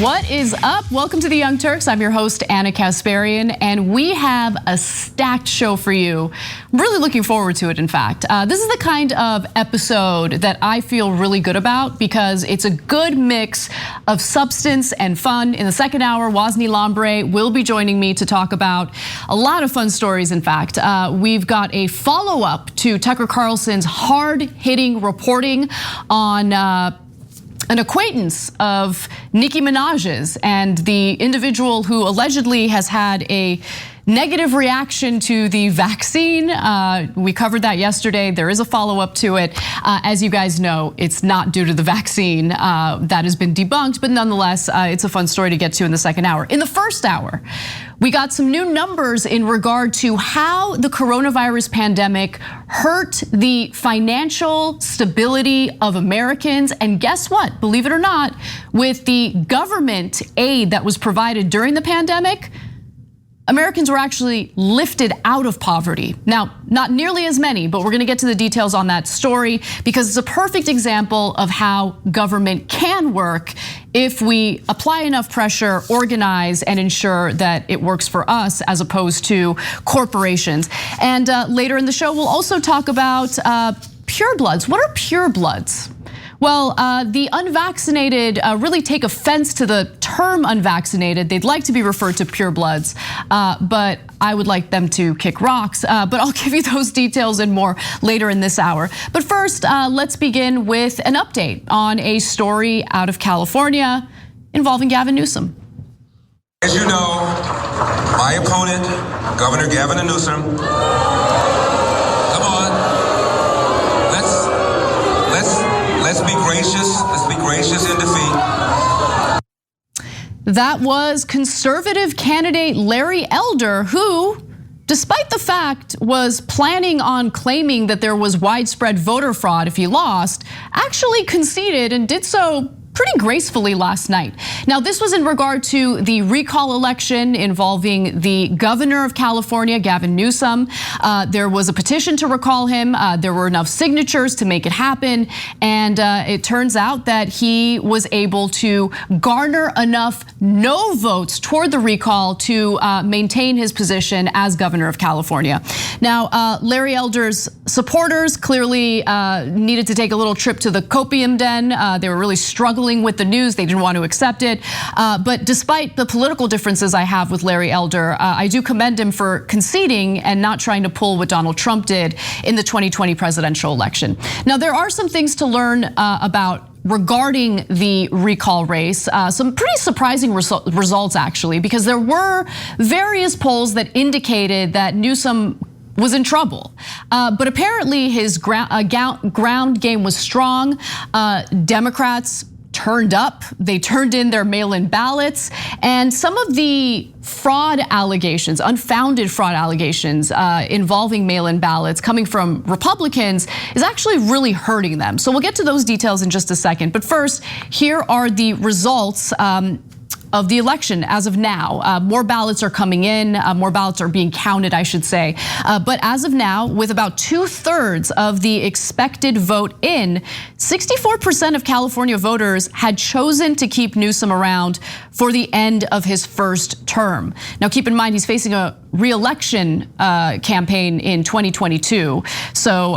What is up? Welcome to the Young Turks. I'm your host, Anna Kasparian, and we have a stacked show for you. I'm really looking forward to it, in fact. This is the kind of episode that I feel really good about because it's a good mix of substance and fun. In the second hour, Wosny Lambre will be joining me to talk about a lot of fun stories, in fact. We've got a follow-up to Tucker Carlson's hard-hitting reporting on an acquaintance of Nicki Minaj's and the individual who allegedly has had a negative reaction to the vaccine. We covered that yesterday. There is a follow-up to it. As you guys know, it's not due to the vaccine. That has been debunked, but nonetheless, it's a fun story to get to in the second hour. In the first hour, we got some new numbers in regard to how the coronavirus pandemic hurt the financial stability of Americans. And guess what? Believe it or not, with the government aid that was provided during the pandemic, Americans were actually lifted out of poverty. Now, not nearly as many, but we're gonna get to the details on that story because it's a perfect example of how government can work if we apply enough pressure, organize, and ensure that it works for us as opposed to corporations. And later in the show, we'll also talk about purebloods. What are purebloods? Well, the unvaccinated really take offense to the term unvaccinated. They'd like to be referred to purebloods, but I would like them to kick rocks. But I'll give you those details and more later in this hour. But first, let's begin with an update on a story out of California involving Gavin Newsom. As you know, my opponent, Governor Gavin Newsom, let's be gracious. Let's be gracious in defeat. That was conservative candidate Larry Elder, who, despite the fact, was planning on claiming that there was widespread voter fraud if he lost, actually conceded and did so pretty gracefully last night. Now, this was in regard to the recall election involving the governor of California, Gavin Newsom. There was a petition to recall him. There were enough signatures to make it happen. And it turns out that he was able to garner enough no votes toward the recall to maintain his position as governor of California. Now, Larry Elder's supporters clearly needed to take a little trip to the copium den. They were really struggling with the news. They didn't want to accept it. But despite the political differences I have with Larry Elder, I do commend him for conceding and not trying to pull what Donald Trump did in the 2020 presidential election. Now, there are some things to learn about regarding the recall race, some pretty surprising results actually, because there were various polls that indicated that Newsom was in trouble. But apparently his ground game was strong. Democrats turned up, they turned in their mail-in ballots, and some of the fraud allegations, unfounded fraud allegations involving mail-in ballots coming from Republicans is actually really hurting them. So we'll get to those details in just a second. But first, here are the results of the election as of now. More ballots are coming in, more ballots are being counted, I should say. But as of now, with about 2/3 of the expected vote in, 64% of California voters had chosen to keep Newsom around for the end of his first term. Now keep in mind, he's facing a re-election campaign in 2022. So,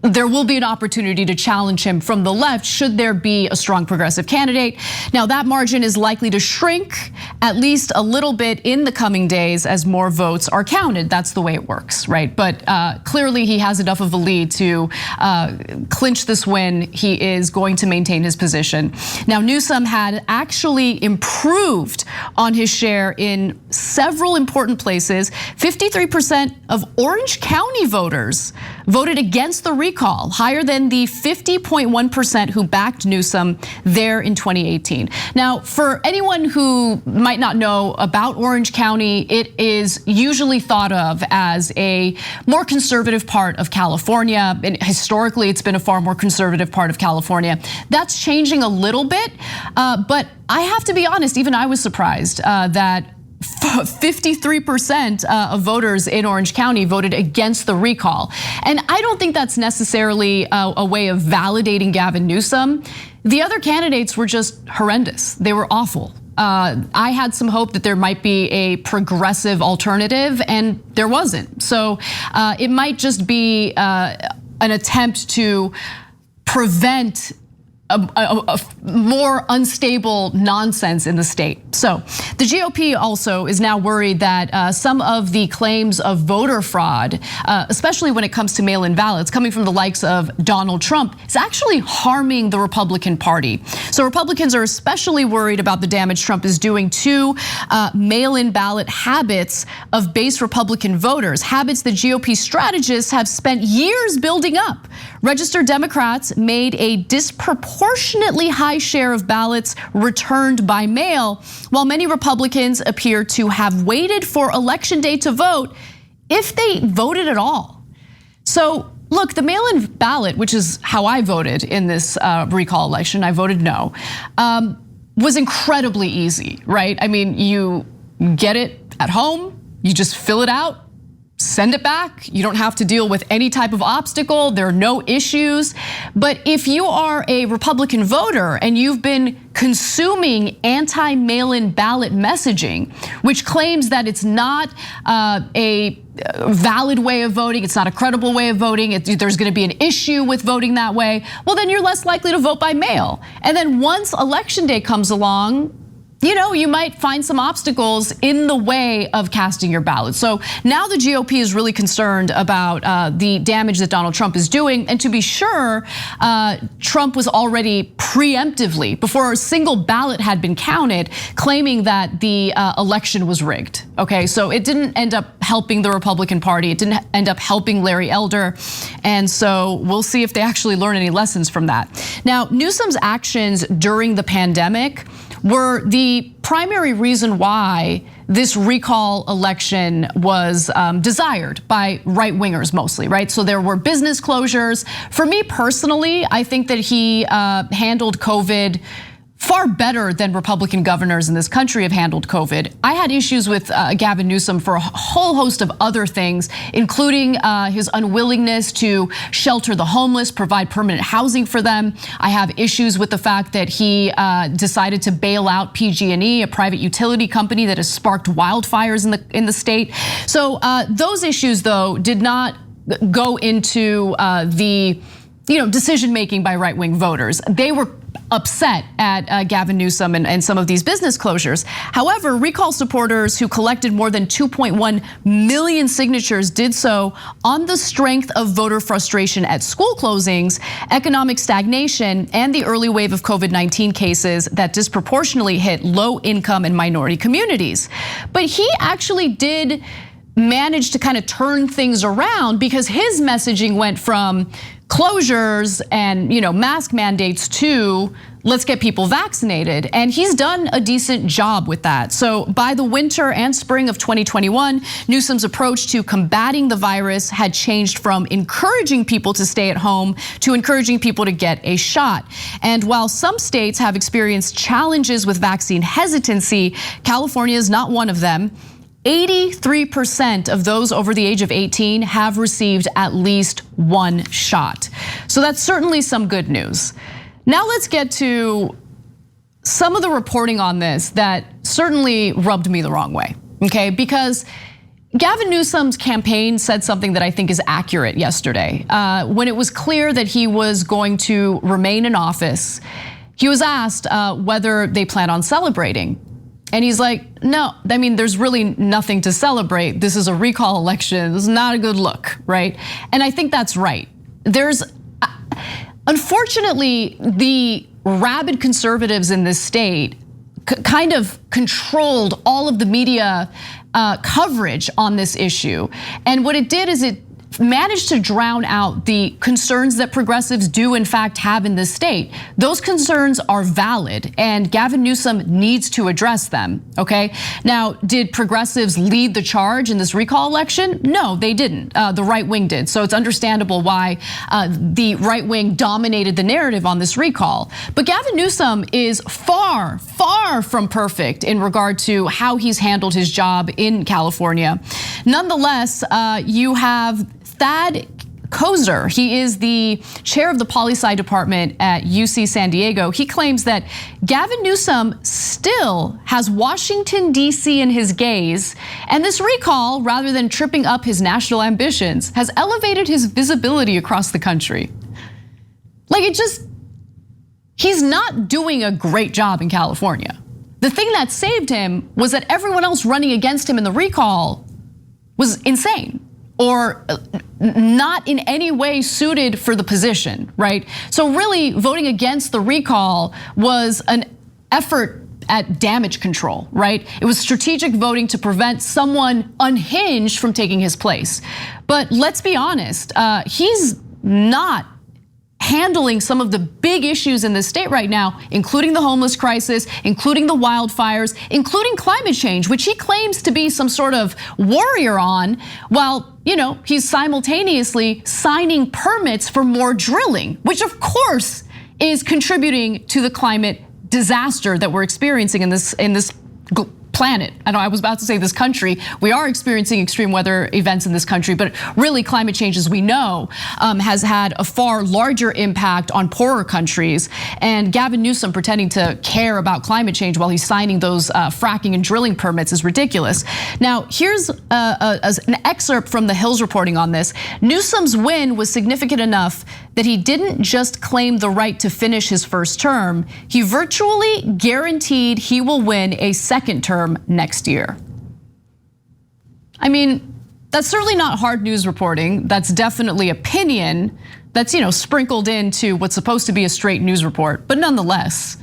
there will be an opportunity to challenge him from the left should there be a strong progressive candidate. Now that margin is likely to shrink at least a little bit in the coming days as more votes are counted. That's the way it works, right? But clearly he has enough of a lead to clinch this win. He is going to maintain his position. Now Newsom had actually improved on his share in several important places. 53% of Orange County voters voted against the recall, higher than the 50.1% who backed Newsom there in 2018. Now, for anyone who might not know about Orange County, it is usually thought of as a more conservative part of California. And historically, it's been a far more conservative part of California. That's changing a little bit, but I have to be honest, even I was surprised that 53% of voters in Orange County voted against the recall. And I don't think that's necessarily a way of validating Gavin Newsom. The other candidates were just horrendous. They were awful. I had some hope that there might be a progressive alternative, and there wasn't. So it might just be an attempt to prevent a more unstable nonsense in the state. So the GOP also is now worried that some of the claims of voter fraud, especially when it comes to mail-in ballots, coming from the likes of Donald Trump, is actually harming the Republican Party. So Republicans are especially worried about the damage Trump is doing to mail-in ballot habits of base Republican voters, habits that GOP strategists have spent years building up. Registered Democrats made a disproportionately high share of ballots returned by mail, while many Republicans appear to have waited for Election Day to vote, if they voted at all. So look, the mail-in ballot, which is how I voted in this recall election, I voted no, was incredibly easy, right? I mean, you get it at home, you just fill it out, send it back. You don't have to deal with any type of obstacle. There are no issues. But if you are a Republican voter and you've been consuming anti-mail-in ballot messaging, which claims that it's not a valid way of voting, it's not a credible way of voting, there's gonna be an issue with voting that way, well, then you're less likely to vote by mail. And then once Election Day comes along, you might find some obstacles in the way of casting your ballot. So now the GOP is really concerned about the damage that Donald Trump is doing. And to be sure, Trump was already preemptively, before a single ballot had been counted, claiming that the election was rigged. Okay, so it didn't end up helping the Republican Party. It didn't end up helping Larry Elder. And so we'll see if they actually learn any lessons from that. Now, Newsom's actions during the pandemic were the primary reason why this recall election was desired by right-wingers mostly, right? So there were business closures. For me personally, I think that he handled COVID far better than Republican governors in this country have handled COVID. I had issues with Gavin Newsom for a whole host of other things, including his unwillingness to shelter the homeless, provide permanent housing for them. I have issues with the fact that he decided to bail out PG&E, a private utility company that has sparked wildfires in the state. So those issues, though, did not go into the decision making by right-wing voters. They were upset at Gavin Newsom and some of these business closures. However, recall supporters who collected more than 2.1 million signatures did so on the strength of voter frustration at school closings, economic stagnation, and the early wave of COVID-19 cases that disproportionately hit low-income and minority communities. But he actually did manage to kind of turn things around, because his messaging went from closures and mask mandates to let's get people vaccinated, and he's done a decent job with that. So by the winter and spring of 2021, Newsom's approach to combating the virus had changed from encouraging people to stay at home to encouraging people to get a shot. And while some states have experienced challenges with vaccine hesitancy, California is not one of them. 83% of those over the age of 18 have received at least one shot. So that's certainly some good news. Now let's get to some of the reporting on this that certainly rubbed me the wrong way, okay? Because Gavin Newsom's campaign said something that I think is accurate yesterday. When it was clear that he was going to remain in office, he was asked whether they plan on celebrating. And he's like, no, I mean, there's really nothing to celebrate. This is a recall election. This is not a good look, right? And I think that's right. Unfortunately, the rabid conservatives in this state kind of controlled all of the media coverage on this issue. And what it did is it managed to drown out the concerns that progressives do in fact have in this state. Those concerns are valid, and Gavin Newsom needs to address them, okay? Now, did progressives lead the charge in this recall election? No, they didn't. The right wing did. So it's understandable why the right wing dominated the narrative on this recall. But Gavin Newsom is far, far from perfect in regard to how he's handled his job in California. Nonetheless, you have Thad Kozer. He is the chair of the poli-sci department at UC San Diego. He claims that Gavin Newsom still has Washington, D.C. in his gaze, and this recall, rather than tripping up his national ambitions, has elevated his visibility across the country. He's not doing a great job in California. The thing that saved him was that everyone else running against him in the recall was insane or not in any way suited for the position, right? So really voting against the recall was an effort at damage control, right? It was strategic voting to prevent someone unhinged from taking his place. But let's be honest, he's not handling some of the big issues in the state right now, including the homeless crisis, including the wildfires, including climate change, which he claims to be some sort of warrior on, while he's simultaneously signing permits for more drilling, which of course is contributing to the climate disaster that we're experiencing in this planet. I was about to say this country. We are experiencing extreme weather events in this country, but really climate change, as we know, has had a far larger impact on poorer countries. And Gavin Newsom pretending to care about climate change while he's signing those fracking and drilling permits is ridiculous. Now, here's an excerpt from the Hill's reporting on this. Newsom's win was significant enough that he didn't just claim the right to finish his first term, he virtually guaranteed he will win a second term next year. I mean, that's certainly not hard news reporting. That's definitely opinion that's sprinkled into what's supposed to be a straight news report. But nonetheless,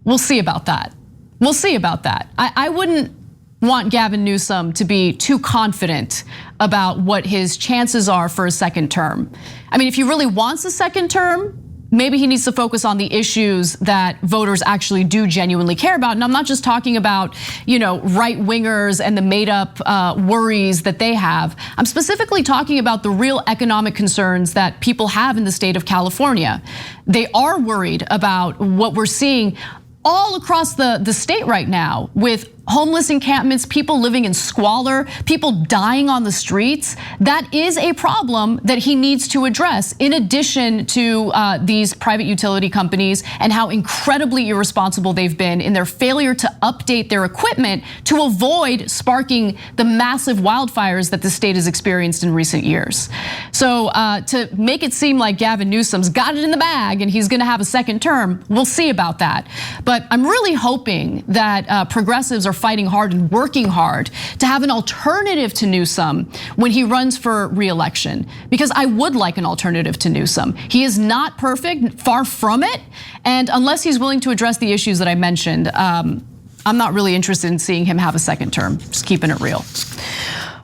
we'll see about that. We'll see about that. I wouldn't want Gavin Newsom to be too confident about what his chances are for a second term. I mean, if he really wants a second term, maybe he needs to focus on the issues that voters actually do genuinely care about. And I'm not just talking about, right wingers and the made up worries that they have. I'm specifically talking about the real economic concerns that people have in the state of California. They are worried about what we're seeing all across the state right now with homeless encampments, people living in squalor, people dying on the streets. That is a problem that he needs to address, in addition to these private utility companies and how incredibly irresponsible they've been in their failure to update their equipment to avoid sparking the massive wildfires that the state has experienced in recent years. So to make it seem like Gavin Newsom's got it in the bag and he's gonna have a second term, we'll see about that. But I'm really hoping that progressives are fighting hard and working hard to have an alternative to Newsom when he runs for re-election, because I would like an alternative to Newsom. He is not perfect, far from it, and unless he's willing to address the issues that I mentioned, I'm not really interested in seeing him have a second term, just keeping it real.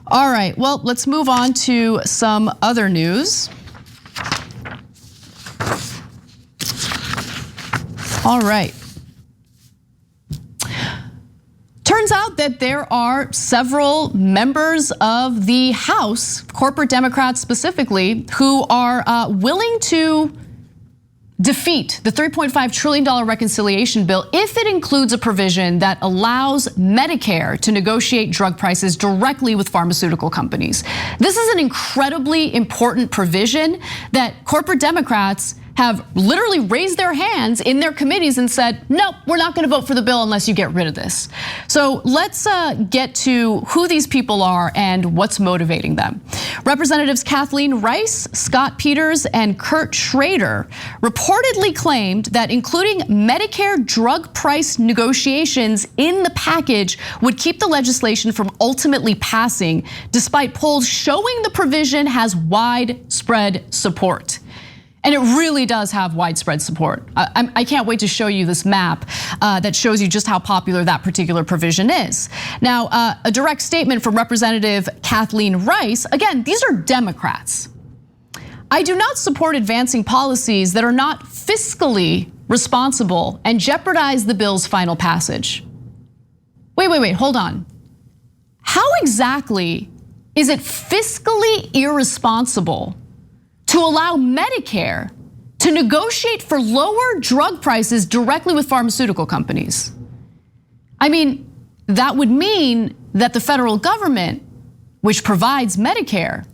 All right, well, let's move on to some other news. All right. Turns out that there are several members of the House, corporate Democrats specifically, who are willing to defeat the $3.5 trillion reconciliation bill if it includes a provision that allows Medicare to negotiate drug prices directly with pharmaceutical companies. This is an incredibly important provision that corporate Democrats have literally raised their hands in their committees and said, nope, we're not gonna vote for the bill unless you get rid of this. So let's get to who these people are and what's motivating them. Representatives Kathleen Rice, Scott Peters, and Kurt Schrader reportedly claimed that including Medicare drug price negotiations in the package would keep the legislation from ultimately passing, despite polls showing the provision has widespread support. And it really does have widespread support. I can't wait to show you this map that shows you just how popular that particular provision is. Now, a direct statement from Representative Kathleen Rice. Again, these are Democrats. I do not support advancing policies that are not fiscally responsible and jeopardize the bill's final passage. Wait, hold on. How exactly is it fiscally irresponsible to allow Medicare to negotiate for lower drug prices directly with pharmaceutical companies? I mean, that would mean that the federal government, which provides Medicare,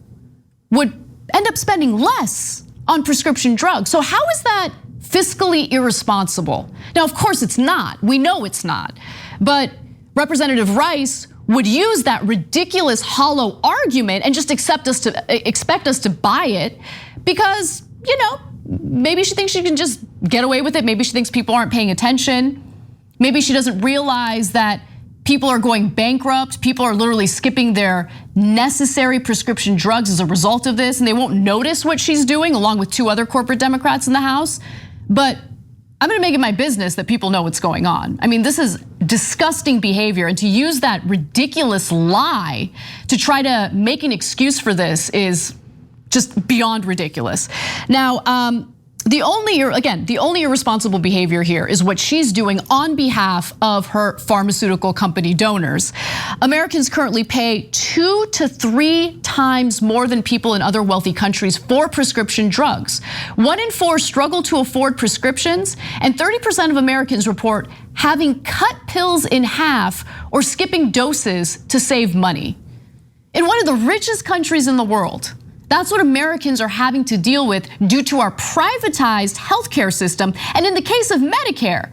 would end up spending less on prescription drugs. So how is that fiscally irresponsible? Now, of course it's not. We know it's not. But Representative Rice would use that ridiculous hollow argument and just expect us to buy it because, maybe she thinks she can just get away with it. Maybe she thinks people aren't paying attention. Maybe she doesn't realize that people are going bankrupt. People are literally skipping their necessary prescription drugs as a result of this, and they won't notice what she's doing along with 2 other corporate Democrats in the House. But I'm gonna make it my business that people know what's going on. I mean, this is disgusting behavior, and to use that ridiculous lie to try to make an excuse for this is just beyond ridiculous. Now, the only irresponsible behavior here is what she's doing on behalf of her pharmaceutical company donors. Americans currently pay 2 to 3 times more than people in other wealthy countries for prescription drugs. 1 in 4 struggle to afford prescriptions, and 30% of Americans report having cut pills in half or skipping doses to save money. In one of the richest countries in the world, that's what Americans are having to deal with due to our privatized healthcare system. And in the case of Medicare,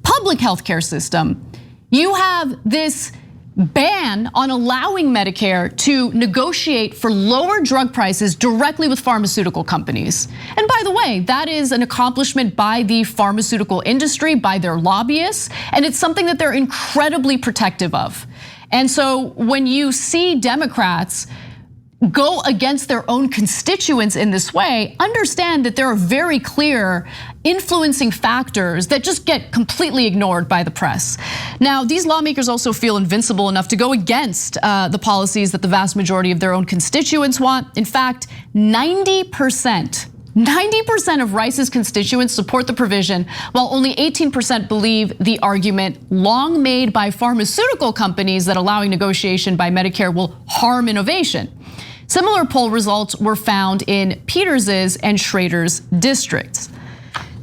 public healthcare system, you have this ban on allowing Medicare to negotiate for lower drug prices directly with pharmaceutical companies. And by the way, that is an accomplishment by the pharmaceutical industry, by their lobbyists, and it's something that they're incredibly protective of. And so when you see Democrats go against their own constituents in this way, understand that there are very clear influencing factors that just get completely ignored by the press. Now, these lawmakers also feel invincible enough to go against the policies that the vast majority of their own constituents want. In fact, 90% of Rice's constituents support the provision, while only 18% believe the argument long made by pharmaceutical companies that allowing negotiation by Medicare will harm innovation. Similar poll results were found in Peters's and Schrader's districts.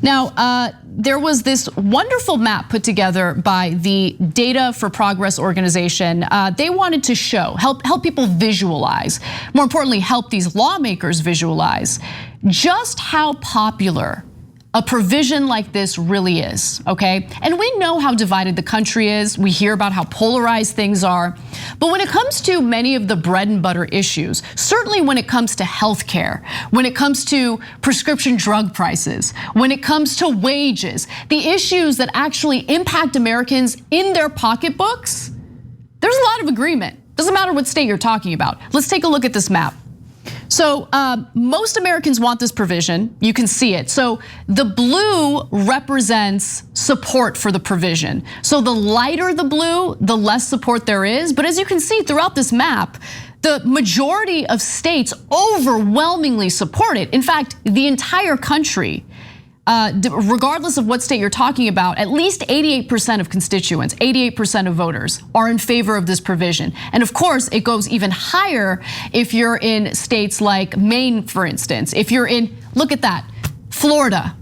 Now, there was this wonderful map put together by the Data for Progress organization. They wanted to help people visualize, more importantly, help these lawmakers visualize just how popular a provision like this really is, okay? And we know how divided the country is. We hear about how polarized things are. But when it comes to many of the bread and butter issues, certainly when it comes to healthcare, when it comes to prescription drug prices, when it comes to wages, the issues that actually impact Americans in their pocketbooks, there's a lot of agreement. Doesn't matter what state you're talking about. Let's take a look at this map. So most Americans want this provision. You can see it. So the blue represents support for the provision. So the lighter the blue, the less support there is. But as you can see throughout this map, the majority of states overwhelmingly support it. In fact, the entire country, regardless of what state you're talking about, at least 88% of constituents, 88% of voters are in favor of this provision. And of course, it goes even higher if you're in states like Maine, for instance. If you're in, look at that, Florida.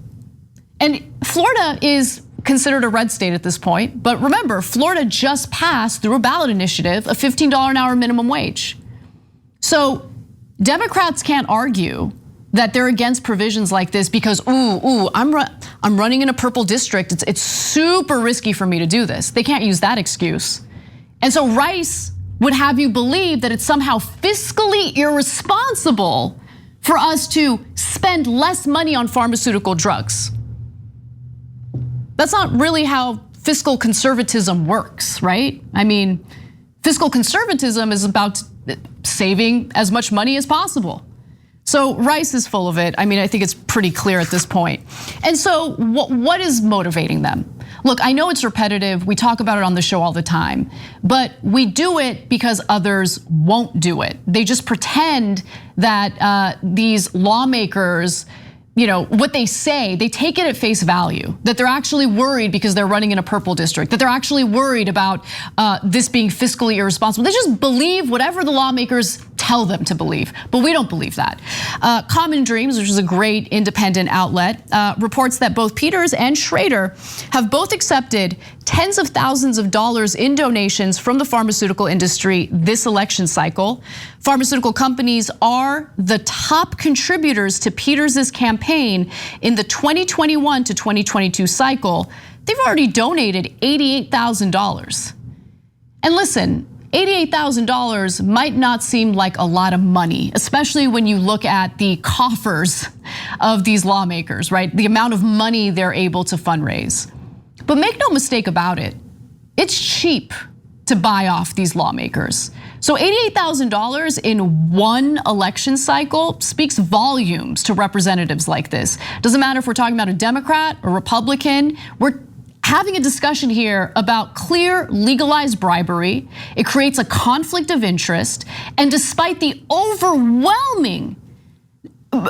And Florida is considered a red state at this point. But remember, Florida just passed through a ballot initiative a $15 an hour minimum wage. So Democrats can't argue that they're against provisions like this because, I'm running in a purple district. It's super risky for me to do this. They can't use that excuse. And so Rice would have you believe that it's somehow fiscally irresponsible for us to spend less money on pharmaceutical drugs. That's not really how fiscal conservatism works, right? I mean, fiscal conservatism is about saving as much money as possible. So Rice is full of it. I mean, I think it's pretty clear at this point. And so what is motivating them? Look, I know it's repetitive. We talk about it on the show all the time, but we do it because others won't do it. They just pretend that these lawmakers, what they say, they take it at face value, that they're actually worried because they're running in a purple district, that they're actually worried about this being fiscally irresponsible. They just believe whatever the lawmakers tell them to believe, but we don't believe that. Common Dreams, which is a great independent outlet, reports that both Peters and Schrader have both accepted tens of thousands of dollars in donations from the pharmaceutical industry this election cycle. Pharmaceutical companies are the top contributors to Peters' campaign in the 2021 to 2022 cycle. They've already donated $88,000. And listen, $88,000 might not seem like a lot of money, especially when you look at the coffers of these lawmakers, right? The amount of money they're able to fundraise. But make no mistake about it, it's cheap to buy off these lawmakers. So $88,000 in one election cycle speaks volumes to representatives like this. Doesn't matter if we're talking about a Democrat or Republican, we're having a discussion here about clear legalized bribery. It creates a conflict of interest, and despite the overwhelming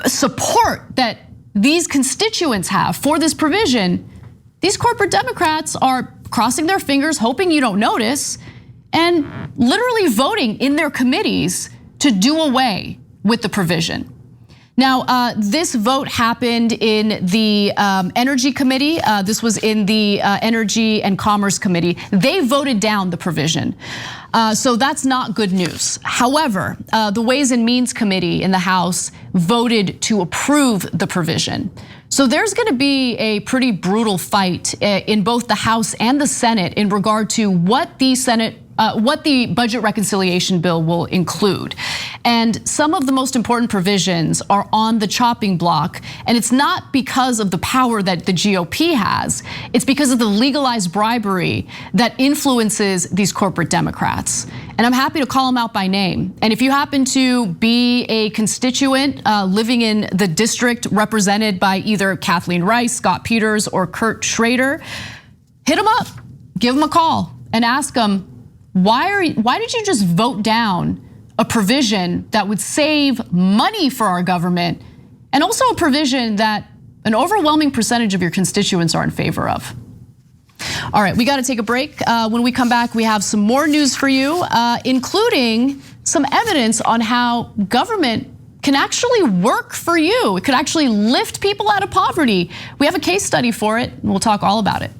support that these constituents have for this provision, these corporate Democrats are crossing their fingers, hoping you don't notice, and literally voting in their committees to do away with the provision. Now, this vote happened in the Energy Committee. This was in the Energy and Commerce Committee. They voted down the provision. So that's not good news. However, the Ways and Means Committee in the House voted to approve the provision. So there's gonna be a pretty brutal fight in both the House and the Senate in regard to what the budget reconciliation bill will include. And some of the most important provisions are on the chopping block, and it's not because of the power that the GOP has, it's because of the legalized bribery that influences these corporate Democrats. And I'm happy to call them out by name. And if you happen to be a constituent living in the district represented by either Kathleen Rice, Scott Peters, or Kurt Schrader, hit them up, give them a call, and ask them, why did you just vote down a provision that would save money for our government, and also a provision that an overwhelming percentage of your constituents are in favor of? All right, we got to take a break. When we come back, we have some more news for you, including some evidence on how government can actually work for you. It could actually lift people out of poverty. We have a case study for it, and we'll talk all about it.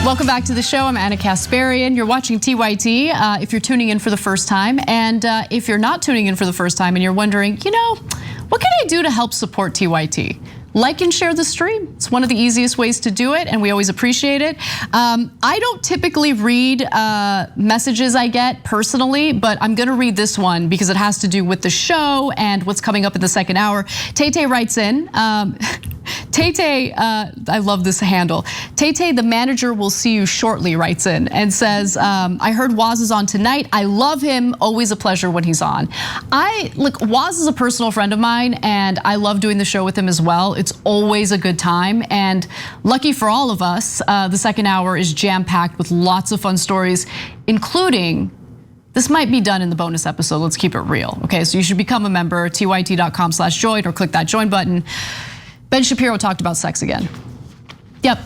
Welcome back to the show. I'm Anna Kasparian. You're watching TYT if you're tuning in for the first time. And if you're not tuning in for the first time and you're wondering, what can I do to help support TYT? Like and share the stream. It's one of the easiest ways to do it, and we always appreciate it. I don't typically read messages I get personally, but I'm gonna read this one because it has to do with the show and what's coming up in the second hour. Tay writes in, Tay, I love this handle. Tay, the manager will see you shortly, writes in and says, I heard Waz is on tonight. I love him, always a pleasure when he's on. Look, Waz is a personal friend of mine, and I love doing the show with him as well. It's always a good time, and lucky for all of us, the second hour is jam-packed with lots of fun stories, including, this might be done in the bonus episode, let's keep it real, okay? So you should become a member, tyt.com/join, or click that join button. Ben Shapiro talked about sex again. Yep,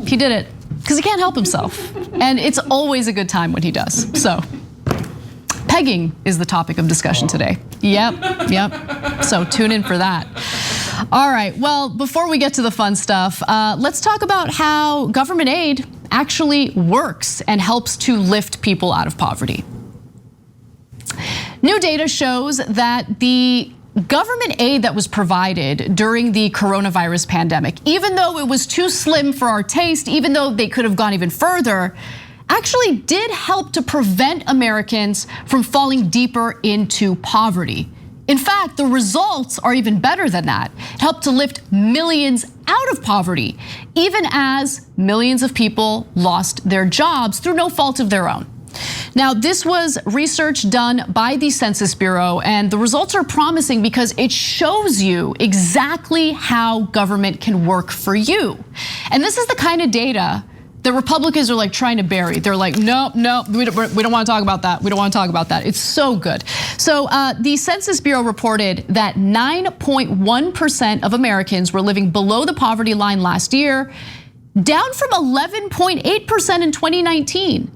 he did it, because he can't help himself. And it's always a good time when he does, so. Pegging is the topic of discussion today. Yep, so tune in for that. All right, well, before we get to the fun stuff, let's talk about how government aid actually works and helps to lift people out of poverty. New data shows that the government aid that was provided during the coronavirus pandemic, even though it was too slim for our taste, even though they could have gone even further, actually did help to prevent Americans from falling deeper into poverty. In fact, the results are even better than that. It helped to lift millions out of poverty, even as millions of people lost their jobs through no fault of their own. Now, this was research done by the Census Bureau, and the results are promising because it shows you exactly how government can work for you. And this is the kind of data that Republicans are like trying to bury. They're like, no, we don't want to talk about that. We don't want to talk about that. It's so good. So the Census Bureau reported that 9.1% of Americans were living below the poverty line last year, down from 11.8% in 2019.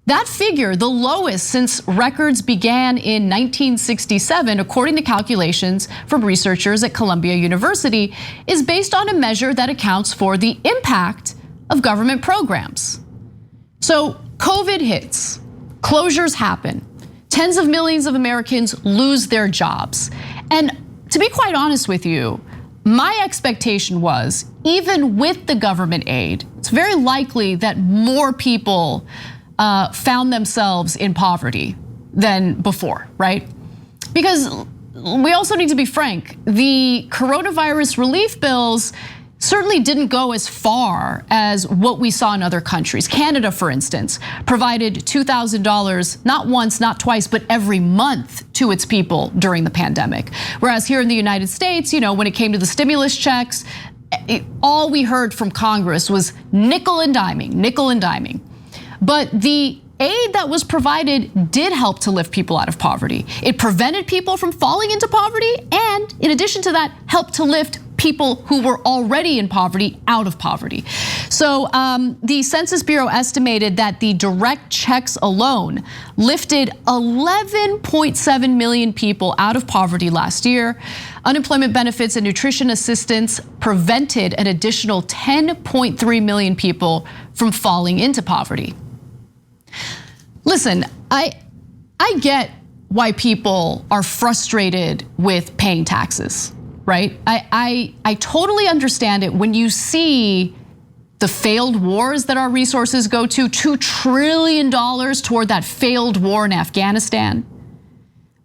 That figure, the lowest since records began in 1967, according to calculations from researchers at Columbia University, is based on a measure that accounts for the impact of government programs. So COVID hits, closures happen, tens of millions of Americans lose their jobs. And to be quite honest with you, my expectation was, even with the government aid, it's very likely that more people found themselves in poverty than before, right? Because we also need to be frank, the coronavirus relief bills certainly didn't go as far as what we saw in other countries. Canada, for instance, provided $2,000, not once, not twice, but every month to its people during the pandemic. Whereas here in the United States, when it came to the stimulus checks, all we heard from Congress was nickel and diming. But the aid that was provided did help to lift people out of poverty. It prevented people from falling into poverty, and in addition to that, helped to lift people who were already in poverty out of poverty. So the Census Bureau estimated that the direct checks alone lifted 11.7 million people out of poverty last year. Unemployment benefits and nutrition assistance prevented an additional 10.3 million people from falling into poverty. Listen, I get why people are frustrated with paying taxes, right? I totally understand it when you see the failed wars that our resources go to, $2 trillion toward that failed war in Afghanistan.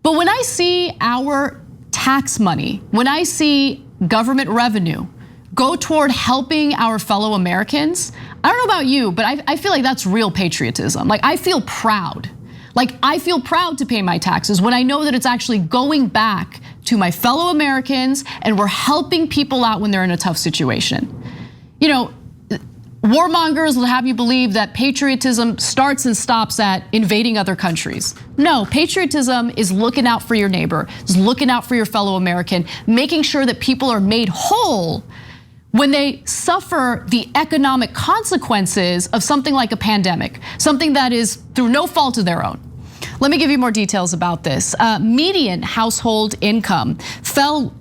But when I see our tax money, when I see government revenue go toward helping our fellow Americans, I don't know about you, but I feel like that's real patriotism. Like, I feel proud. Like, I feel proud to pay my taxes when I know that it's actually going back to my fellow Americans and we're helping people out when they're in a tough situation. Warmongers will have you believe that patriotism starts and stops at invading other countries. No, patriotism is looking out for your neighbor, is looking out for your fellow American, making sure that people are made whole when they suffer the economic consequences of something like a pandemic, something that is through no fault of their own. Let me give you more details about this. Median household income fell.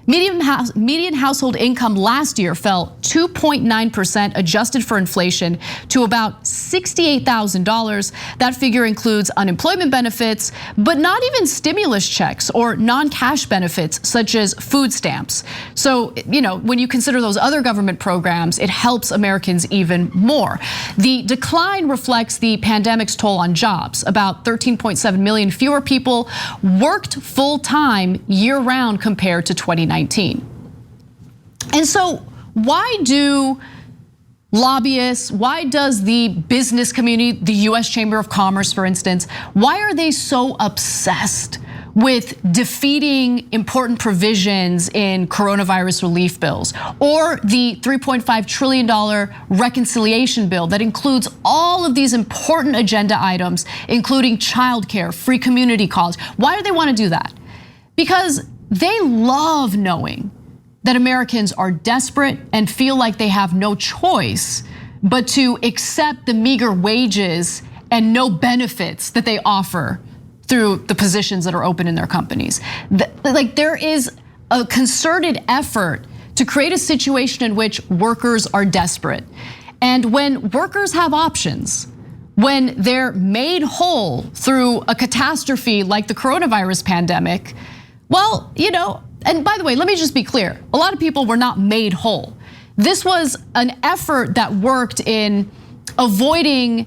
Median household income last year fell 2.9%, adjusted for inflation, to about $68,000. That figure includes unemployment benefits, but not even stimulus checks or non-cash benefits such as food stamps. So, when you consider those other government programs, it helps Americans even more. The decline reflects the pandemic's toll on jobs. About 13.7 million fewer people worked full-time year-round compared to 2019. And so why do lobbyists, why does the business community, the US Chamber of Commerce, for instance, why are they so obsessed with defeating important provisions in coronavirus relief bills, or the $3.5 trillion reconciliation bill that includes all of these important agenda items, including childcare, free community college? Why do they want to do that? Because they love knowing that Americans are desperate and feel like they have no choice but to accept the meager wages and no benefits that they offer through the positions that are open in their companies. Like, there is a concerted effort to create a situation in which workers are desperate. And when workers have options, when they're made whole through a catastrophe like the coronavirus pandemic, well, and by the way, let me just be clear. A lot of people were not made whole. This was an effort that worked in avoiding,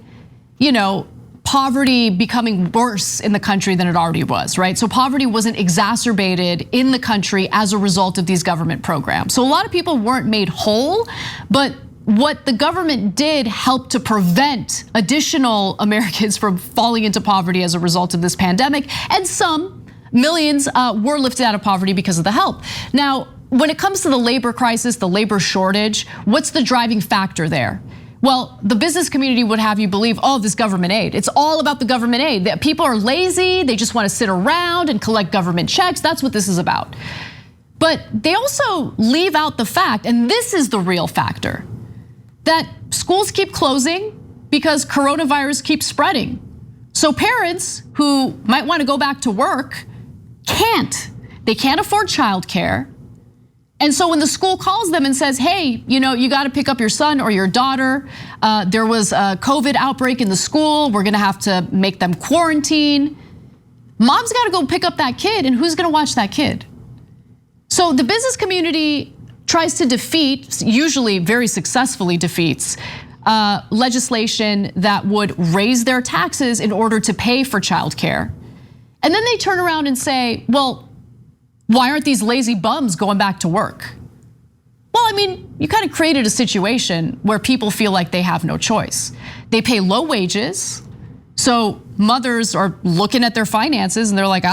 poverty becoming worse in the country than it already was, right? So poverty wasn't exacerbated in the country as a result of these government programs. So a lot of people weren't made whole, but what the government did help to prevent additional Americans from falling into poverty as a result of this pandemic, and some millions were lifted out of poverty because of the help. Now, when it comes to the labor crisis, the labor shortage, what's the driving factor there? Well, the business community would have you believe, oh, this government aid. It's all about the government aid. That people are lazy, they just want to sit around and collect government checks. That's what this is about. But they also leave out the fact, and this is the real factor, that schools keep closing because coronavirus keeps spreading. So parents who might want to go back to work can't. They can't afford childcare. And so when the school calls them and says, hey, you got to pick up your son or your daughter. There was a COVID outbreak in the school. We're going to have to make them quarantine. Mom's got to go pick up that kid, and who's going to watch that kid? So the business community tries to defeat, usually very successfully defeats, legislation that would raise their taxes in order to pay for childcare. And then they turn around and say, well, why aren't these lazy bums going back to work? Well, I mean, you kind of created a situation where people feel like they have no choice. They pay low wages, so mothers are looking at their finances and they're like,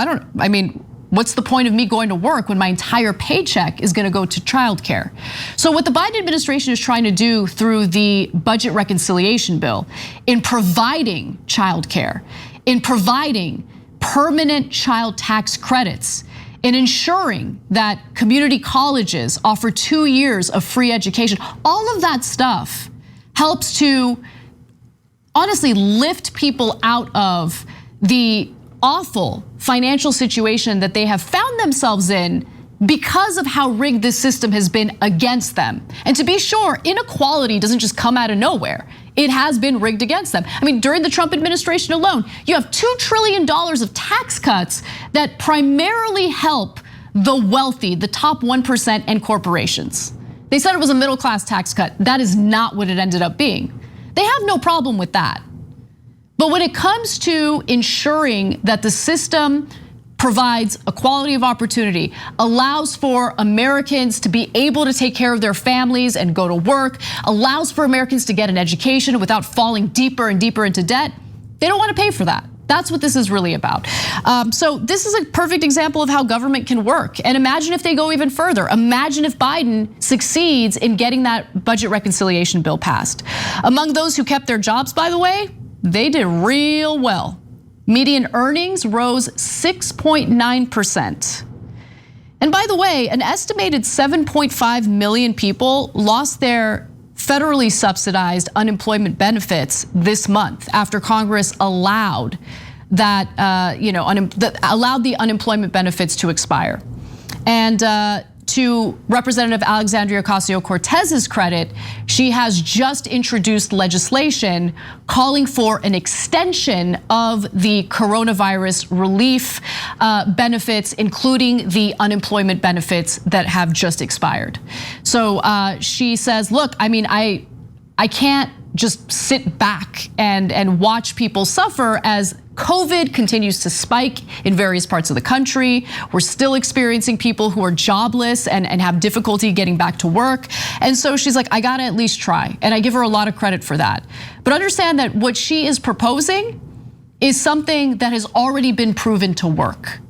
what's the point of me going to work when my entire paycheck is going to go to childcare? So what the Biden administration is trying to do through the budget reconciliation bill, in providing childcare, in providing permanent child tax credits, in ensuring that community colleges offer 2 years of free education, all of that stuff helps to honestly lift people out of the awful financial situation that they have found themselves in because of how rigged this system has been against them. And to be sure, inequality doesn't just come out of nowhere. It has been rigged against them. I mean, during the Trump administration alone, you have $2 trillion of tax cuts that primarily help the wealthy, the top 1% and corporations. They said it was a middle-class tax cut. That is not what it ended up being. They have no problem with that. But when it comes to ensuring that the system provides equality of opportunity, allows for Americans to be able to take care of their families and go to work, allows for Americans to get an education without falling deeper and deeper into debt, they don't want to pay for that. That's what this is really about. So this is a perfect example of how government can work. And imagine if they go even further. Imagine if Biden succeeds in getting that budget reconciliation bill passed. Among those who kept their jobs, by the way, they did real well. Median earnings rose 6.9%. And by the way, an estimated 7.5 million people lost their federally subsidized unemployment benefits this month after Congress allowed that, allowed the unemployment benefits to expire. And to Representative Alexandria Ocasio-Cortez's credit, she has just introduced legislation calling for an extension of the coronavirus relief benefits, including the unemployment benefits that have just expired. So she says, look, I can't just sit back and watch people suffer as COVID continues to spike in various parts of the country. We're still experiencing people who are jobless and have difficulty getting back to work. And so she's like, I gotta at least try. And I give her a lot of credit for that. But understand that what she is proposing is something that has already been proven to work.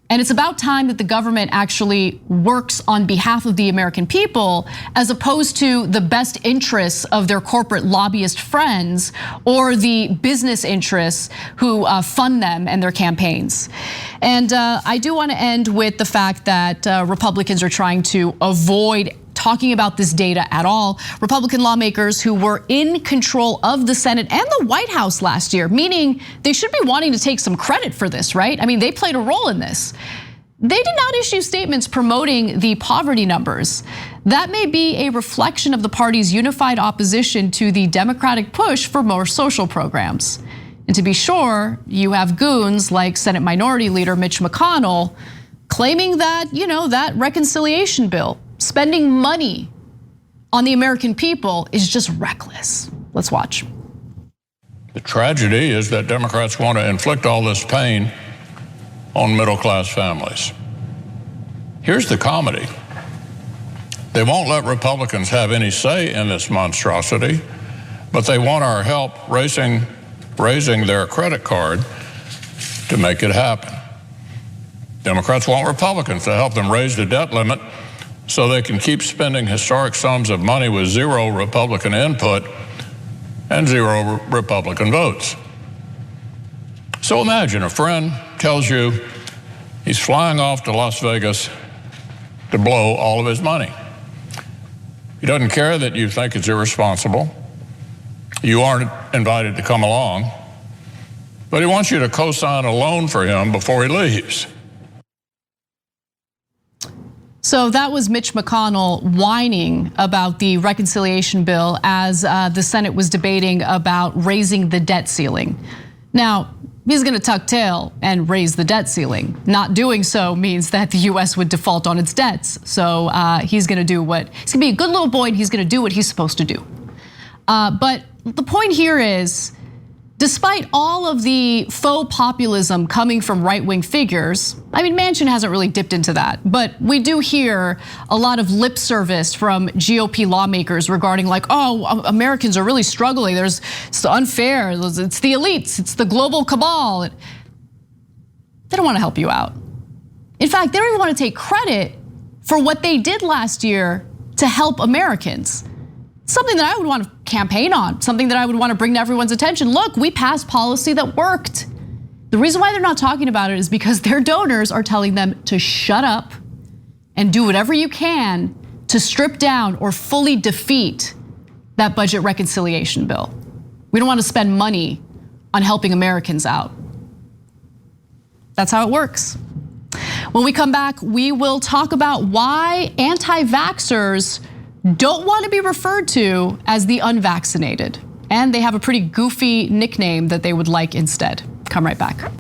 And it's about time that the government actually works on behalf of the American people, as opposed to the best interests of their corporate lobbyist friends or the business interests who fund them and their campaigns. And I do want to end with the fact that Republicans are trying to avoid talking about this data at all. Republican lawmakers who were in control of the Senate and the White House last year, meaning they should be wanting to take some credit for this, right? I mean, they played a role in this. They did not issue statements promoting the poverty numbers. That may be a reflection of the party's unified opposition to the Democratic push for more social programs. And to be sure, you have goons like Senate Minority Leader Mitch McConnell claiming that, that reconciliation bill, spending money on the American people, is just reckless. Let's watch. The tragedy is that Democrats want to inflict all this pain on middle-class families. Here's the comedy. They won't let Republicans have any say in this monstrosity, but they want our help raising their credit card to make it happen. Democrats want Republicans to help them raise the debt limit so they can keep spending historic sums of money with zero Republican input and zero Republican votes. So imagine a friend tells you he's flying off to Las Vegas to blow all of his money. He doesn't care that you think it's irresponsible. You aren't invited to come along, but he wants you to co-sign a loan for him before he leaves. So that was Mitch McConnell whining about the reconciliation bill as the Senate was debating about raising the debt ceiling. Now, he's gonna tuck tail and raise the debt ceiling. Not doing so means that the US would default on its debts. So he's gonna be a good little boy and he's gonna do what he's supposed to do. But the point here is, despite all of the faux populism coming from right-wing figures, I mean, Manchin hasn't really dipped into that, but we do hear a lot of lip service from GOP lawmakers regarding like, oh, Americans are really struggling. It's unfair, it's the elites, it's the global cabal. They don't wanna help you out. In fact, they don't even wanna take credit for what they did last year to help Americans. Something that I would want to campaign on, something that I would want to bring to everyone's attention. Look, we passed policy that worked. The reason why they're not talking about it is because their donors are telling them to shut up and do whatever you can to strip down or fully defeat that budget reconciliation bill. We don't want to spend money on helping Americans out. That's how it works. When we come back, we will talk about why anti-vaxxers don't want to be referred to as the unvaccinated. And they have a pretty goofy nickname that they would like instead. Come right back.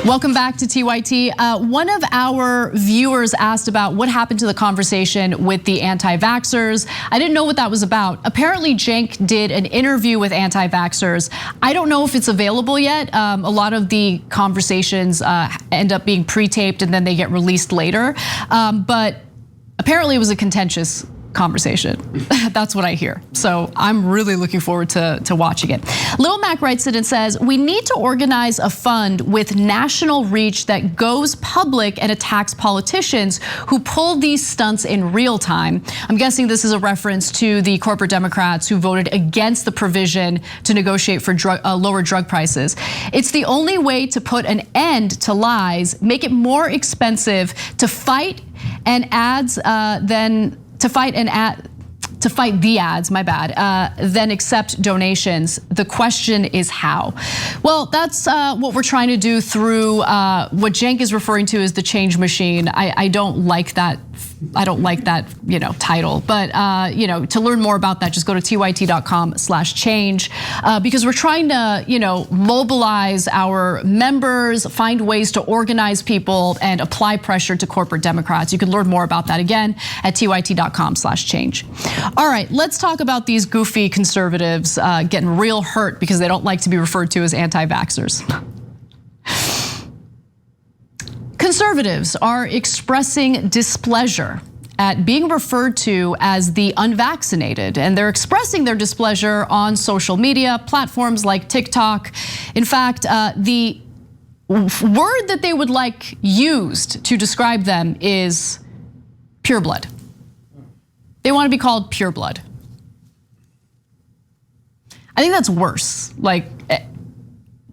Welcome back to TYT. One of our viewers asked about what happened to the conversation with the anti-vaxxers. I didn't know what that was about. Apparently, Cenk did an interview with anti-vaxxers. I don't know if it's available yet. A lot of the conversations end up being pre-taped and then they get released later. But apparently it was a contentious conversation. That's what I hear. So I'm really looking forward to watching it. Lil Mac writes it and says, we need to organize a fund with national reach that goes public and attacks politicians who pull these stunts in real time. I'm guessing this is a reference to the corporate Democrats who voted against the provision to negotiate for lower drug prices. It's the only way to put an end to lies, make it more expensive to fight and ads to fight the ads, then accept donations. The question is how? Well, that's what we're trying to do through what Cenk is referring to as the change machine. I don't like that. I don't like that, title. But to learn more about that, just go to tyt.com/change because we're trying to, mobilize our members, find ways to organize people, and apply pressure to corporate Democrats. You can learn more about that again at tyt.com/change. All right, let's talk about these goofy conservatives getting real hurt because they don't like to be referred to as anti-vaxxers. Conservatives are expressing displeasure at being referred to as the unvaccinated, and they're expressing their displeasure on social media platforms like TikTok. In fact, the word that they would like used to describe them is pureblood. They want to be called pureblood. I think that's worse.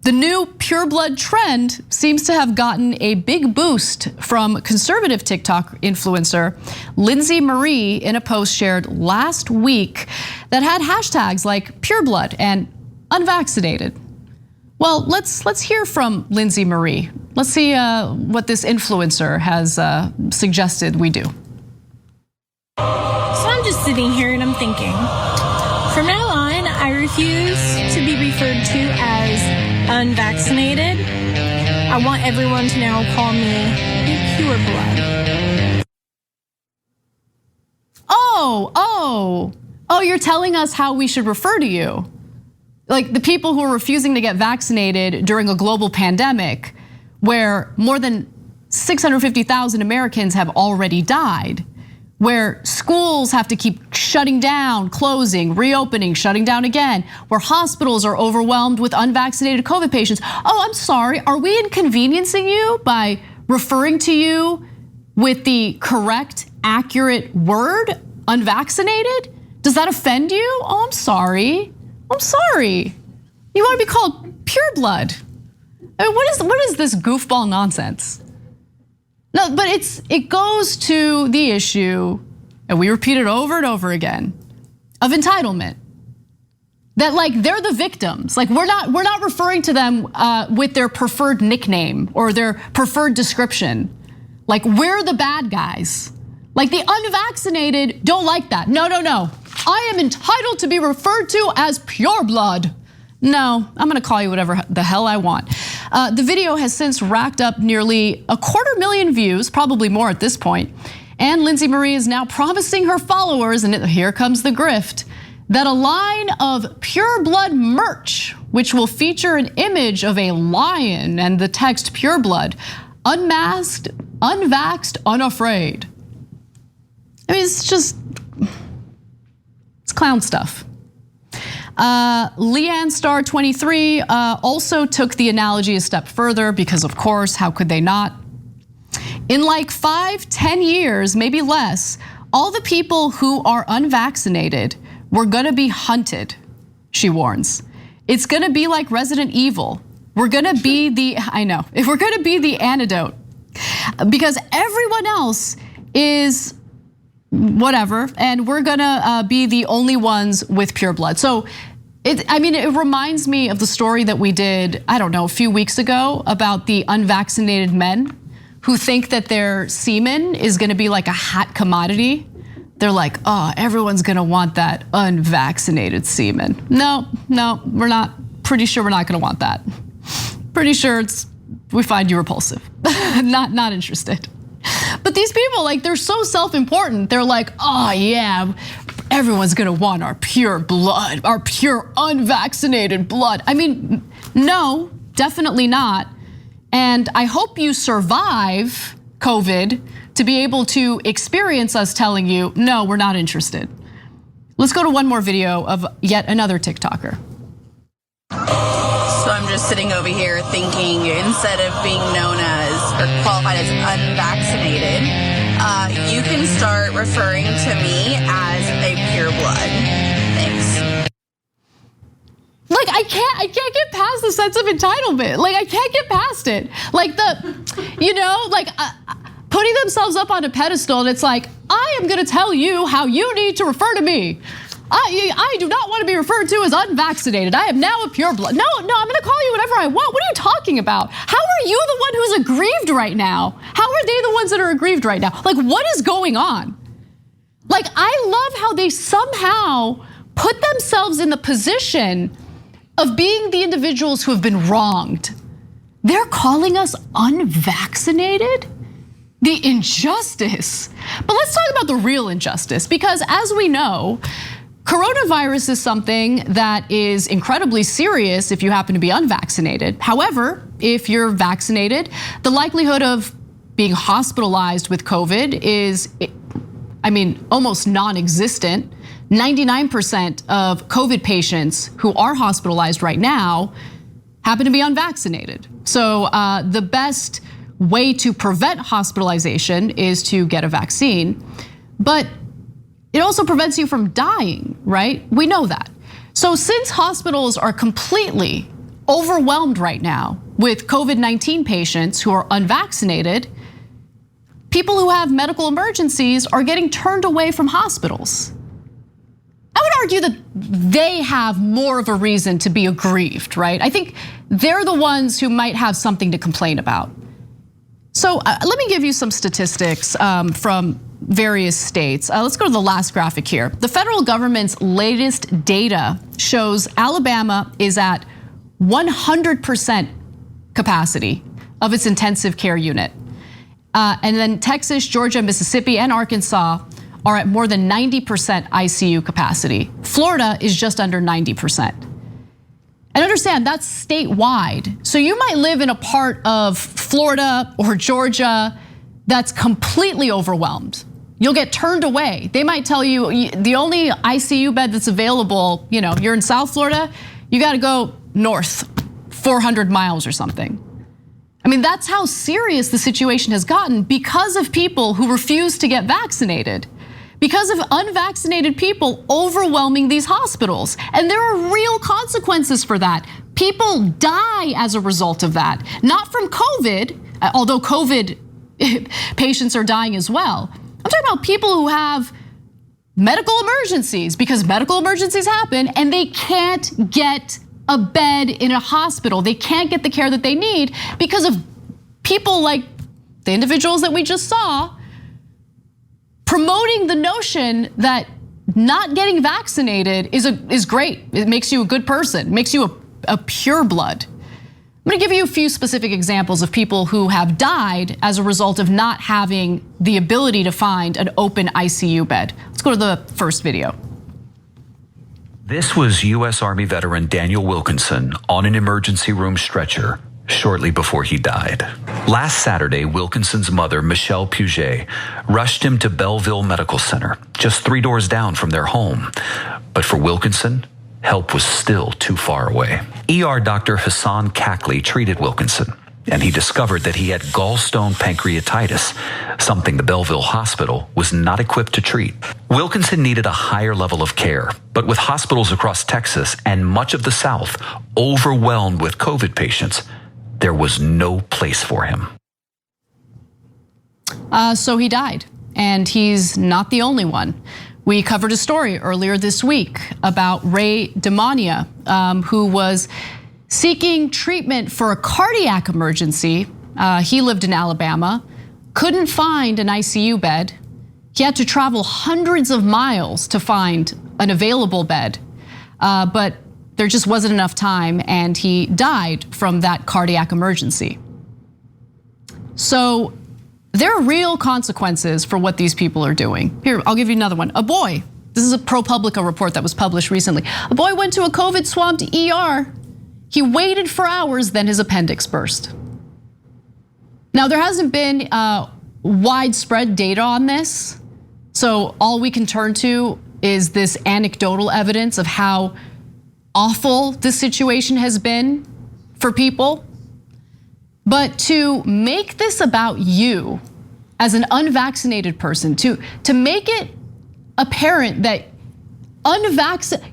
The new pureblood trend seems to have gotten a big boost from conservative TikTok influencer Lindsay Marie in a post shared last week that had hashtags like pureblood and unvaccinated. Well, let's hear from Lindsay Marie. Let's see what this influencer has suggested we do. So I'm just sitting here and I'm thinking, from now on, I refuse to be referred to as unvaccinated. I want everyone to now call me pureblood. you're telling us how we should refer to you. Like the people who are refusing to get vaccinated during a global pandemic where more than 650,000 Americans have already died, where schools have to keep shutting down, closing, reopening, shutting down again, where hospitals are overwhelmed with unvaccinated COVID patients. Oh, I'm sorry, are we inconveniencing you by referring to you with the correct, accurate word, unvaccinated? Does that offend you? Oh, I'm sorry. I'm sorry. You want to be called pureblood? I mean, what is this goofball nonsense? No, but it goes to the issue, and we repeat it over and over again, of entitlement. That like they're the victims. Like we're not referring to them with their preferred nickname or their preferred description. Like we're the bad guys. Like the unvaccinated don't like that. No. I am entitled to be referred to as pureblood. No, I'm gonna call you whatever the hell I want. The video has since racked up nearly 250,000 views, probably more at this point. And Lindsay Marie is now promising her followers, and here comes the grift, that a line of Pure Blood merch, which will feature an image of a lion and the text Pure Blood, unmasked, unvaxxed, unafraid. I mean, it's clown stuff. Leanne Star 23 also took the analogy a step further because of course, how could they not? In like 5-10 years, maybe less, all the people who are unvaccinated were gonna be hunted, she warns. It's gonna be like Resident Evil. We're gonna be we're gonna be the antidote because everyone else is whatever, and we're gonna be the only ones with pure blood. So it reminds me of the story that we did, I don't know, a few weeks ago about the unvaccinated men who think that their semen is gonna be like a hot commodity. They're like, oh, everyone's gonna want that unvaccinated semen. No, we're not. Pretty sure we're not gonna want that. Pretty sure we find you repulsive. not interested. But these people, like, they're so self-important. They're like, oh yeah, everyone's gonna want our pure blood, our pure unvaccinated blood. I mean, no, definitely not. And I hope you survive COVID to be able to experience us telling you, no, we're not interested. Let's go to one more video of yet another TikToker. So I'm just sitting over here thinking, instead of being known as or qualified as unvaccinated, you can start referring to me as a pure blood. Thanks. Like I can't get past the sense of entitlement. Like I can't get past it. Like putting themselves up on a pedestal, and it's like, I am gonna tell you how you need to refer to me. I do not want to be referred to as unvaccinated. I am now a pure blood. No, I'm gonna call you whatever I want. What are you talking about? How are you the one who's aggrieved right now? How are they the ones that are aggrieved right now? Like, what is going on? Like, I love how they somehow put themselves in the position of being the individuals who have been wronged. They're calling us unvaccinated? The injustice. But let's talk about the real injustice, because as we know, coronavirus is something that is incredibly serious if you happen to be unvaccinated. However, if you're vaccinated, the likelihood of being hospitalized with COVID is, almost non-existent. 99% of COVID patients who are hospitalized right now happen to be unvaccinated. So the best way to prevent hospitalization is to get a vaccine, but it also prevents you from dying, right? We know that. So since hospitals are completely overwhelmed right now with COVID-19 patients who are unvaccinated, people who have medical emergencies are getting turned away from hospitals. I would argue that they have more of a reason to be aggrieved, right? I think they're the ones who might have something to complain about. So let me give you some statistics from various states. Let's go to the last graphic here. The federal government's latest data shows Alabama is at 100% capacity of its intensive care unit. And then Texas, Georgia, Mississippi, and Arkansas are at more than 90% ICU capacity. Florida is just under 90%. And understand, that's statewide. So you might live in a part of Florida or Georgia that's completely overwhelmed. You'll get turned away. They might tell you the only ICU bed that's available, you're in South Florida, you gotta go north 400 miles or something. I mean, that's how serious the situation has gotten because of people who refuse to get vaccinated. Because of unvaccinated people overwhelming these hospitals. And there are real consequences for that. People die as a result of that. Not from COVID, although COVID patients are dying as well. I'm talking about people who have medical emergencies because medical emergencies happen and they can't get a bed in a hospital. They can't get the care that they need because of people like the individuals that we just saw promoting the notion that not getting vaccinated is great. It makes you a good person, it makes you a pure blood. I'm gonna give you a few specific examples of people who have died as a result of not having the ability to find an open ICU bed. Let's go to the first video. This was U.S. Army veteran Daniel Wilkinson on an emergency room stretcher shortly before he died. Last Saturday, Wilkinson's mother, Michelle Puget, rushed him to Belleville Medical Center, just 3 doors down from their home. But for Wilkinson, help was still too far away. ER Dr. Hassan Kakli treated Wilkinson, and he discovered that he had gallstone pancreatitis, something the Belleville Hospital was not equipped to treat. Wilkinson needed a higher level of care, but with hospitals across Texas and much of the South overwhelmed with COVID patients, there was no place for him. So he died, and he's not the only one. We covered a story earlier this week about Ray Demania, who was seeking treatment for a cardiac emergency. He lived in Alabama, couldn't find an ICU bed. He had to travel hundreds of miles to find an available bed, but there just wasn't enough time, and he died from that cardiac emergency. So there are real consequences for what these people are doing. Here, I'll give you another one. A boy, this is a ProPublica report that was published recently. A boy went to a COVID swamped ER. He waited for hours, then his appendix burst. Now, there hasn't been widespread data on this, so all we can turn to is this anecdotal evidence of how awful this situation has been for people. But to make this about you as an unvaccinated person, to make it apparent that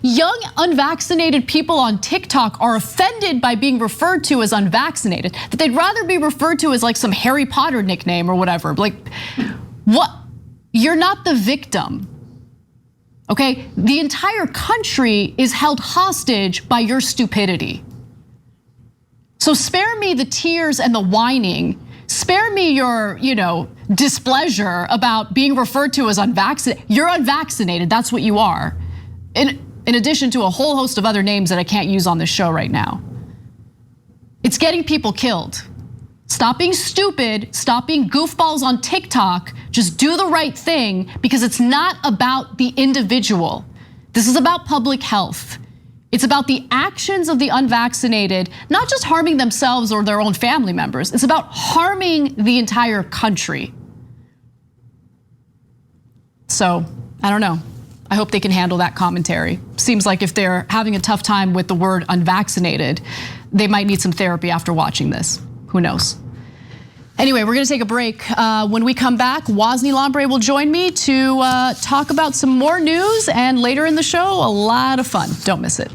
young unvaccinated people on TikTok are offended by being referred to as unvaccinated, that they'd rather be referred to as like some Harry Potter nickname or whatever. Like, what? You're not the victim. Okay, the entire country is held hostage by your stupidity. So spare me the tears and the whining. Spare me your, displeasure about being referred to as unvaccinated. You're unvaccinated, that's what you are. In addition to a whole host of other names that I can't use on this show right now. It's getting people killed. Stop being stupid, stop being goofballs on TikTok, just do the right thing because it's not about the individual. This is about public health. It's about the actions of the unvaccinated, not just harming themselves or their own family members. It's about harming the entire country. So, I don't know. I hope they can handle that commentary. Seems like if they're having a tough time with the word unvaccinated, they might need some therapy after watching this. Who knows? Anyway, we're gonna take a break. When we come back, Wosny Lambre will join me to talk about some more news, and later in the show, a lot of fun. Don't miss it.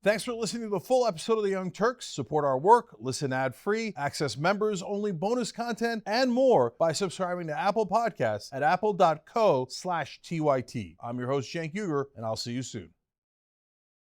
Thanks for listening to the full episode of The Young Turks. Support our work, listen ad-free, access members-only bonus content, and more by subscribing to Apple Podcasts at apple.co/TYT. I'm your host, Cenk Uygur, and I'll see you soon.